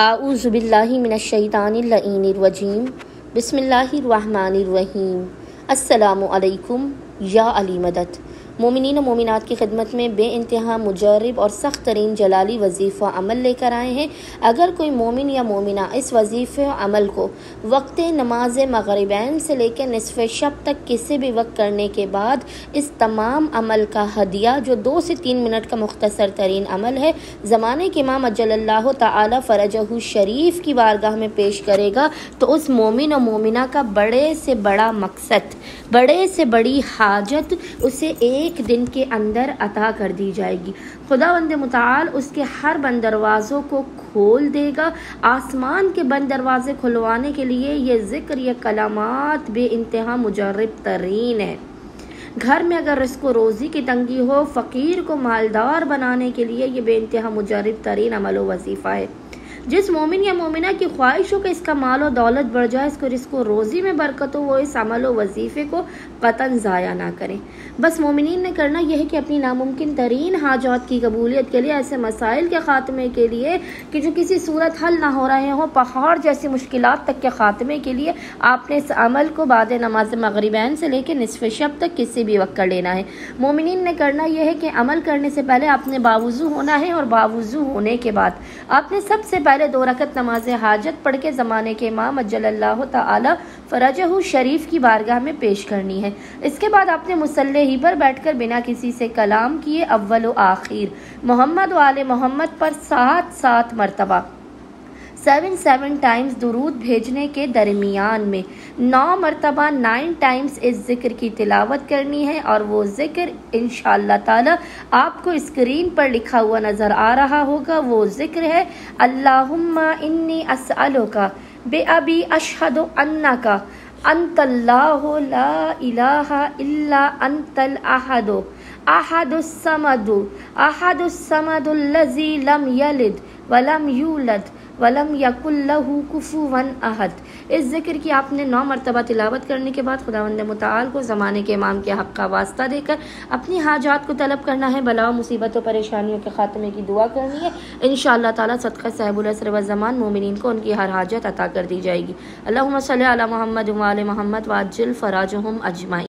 आऊज़ु बिल्लाहि मिनश्शैतानिर रजीम बिस्मिल्लाहिर्रहमानिर्रहीम। अस्सलामु अलैकुम या अली मदद। मोमिनीन व मोमिनात की खिदमत में बेइंतहा मुजर्रब और सख्त तरीन जलाली वजीफ़ा अमल लेकर आए हैं। अगर कोई मोमिन या मोमिना इस वजीफ़े अमल को वक्त नमाज मग़रिबैन से लेकर निसफ़े शब तक किसी भी वक्त करने के बाद इस तमाम अमल का हदिया, जो 2 से 3 मिनट का मुख्तसर तरीन अमल है, ज़माने के इमाम अज्जलल्लाहु ताला फ़रजहु शरीफ की बारगाह में पेश करेगा, तो उस मोमिन और मोमिना का बड़े से बड़ा मकसद, बड़े से बड़ी हाजत उसे एक दिन के अंदर अता कर दी जाएगी। खुदावंद मुताल उसके हर बंद दरवाज़ों को खोल देगा। आसमान के बंद दरवाजे खुलवाने के लिए ये ज़िक्र, ये कलामात बेइंतहा मुजर्रब तरीन है। घर में अगर रिस्को रोज़ी की तंगी हो, फ़कीर को मालदार बनाने के लिए ये बेइंतहा मुजर्रब तरीन अमल व वजीफ़ा है। जिस मोमिन या मोमिना की ख्वाहिश हो कि इसका माल और दौलत बढ़ जाए, इसको रिस्को रोज़ी में बरकत हो, वो इस अमल व वजीफ़े को कतन ज़ाया ना करें। बस मोमिनीन ने करना यह है कि अपनी नामुमकिन तरीन हाजात की कबूलियत के लिए, ऐसे मसाइल के ख़ात्मे के लिए कि जो किसी सूरत हल ना हो रहे हों, पहाड़ जैसी मुश्किलात तक के ख़ात्मे के लिए आपने इस अमल को बाद नमाज मग़रिबैन से लेकर निसफ़ शब तक किसी भी वक्त कर लेना है। मोमिनीन ने करना यह है कि अमल करने से पहले आपने बावुज़ू होना है, और बावुज़ू होने के बाद आपने सबसे पहले 2 रकत नमाज हाजत पढ़ के ज़माने के इमाम अज्जलल्लाहु ताला फ़रजहु शरीफ की बारगाह में पेश करनी है। इसके बाद आपने मुसल्ले ही पर बैठकर बिना किसी से कलाम किए अव्वल व आखिर मोहम्मद व आले मोहम्मद पर 7 मरतबा 7 टाइम्स दुरूद भेजने के दरमियान में 9 मरतबा 9 टाइम्स इस ज़िक्र की तिलावत करनी है। और वो ज़िक्र इंशाअल्लाह ताला आपको स्क्रीन पर लिखा हुआ नज़र आ रहा होगा। वो ज़िक्र है अल्लाहुम्मा इन्नी अस्अलुका बिअबी अशहदु अन्नका अंतल्लाहु ला इलाहा इल्ला अंतल अहदुस समदुल्लज़ी लम यलिद वलम यूलद वलम यकुल्लहु कुफुवन अहद। इस ज़िक्र की आपने 9 मरतबा तिलावत करने के बाद खुदावंद मुताल को ज़माने के इमाम के हक़ का वास्ता देकर अपनी हाजात को तलब करना है। बलाओं मुसीबतों परेशानियों के ख़ात्मे की दुआ करनी है। इंशाअल्लाह ताला सदक़ा साहिबुल असर व ज़मान मोमिनीन को उनकी हर हाजत अता कर दी जाएगी। अल्लाहुम्मा सल्ली अला मुहम्मद व आले मुहम्मद व अज्जिल फ़राजहुम अजमाइन।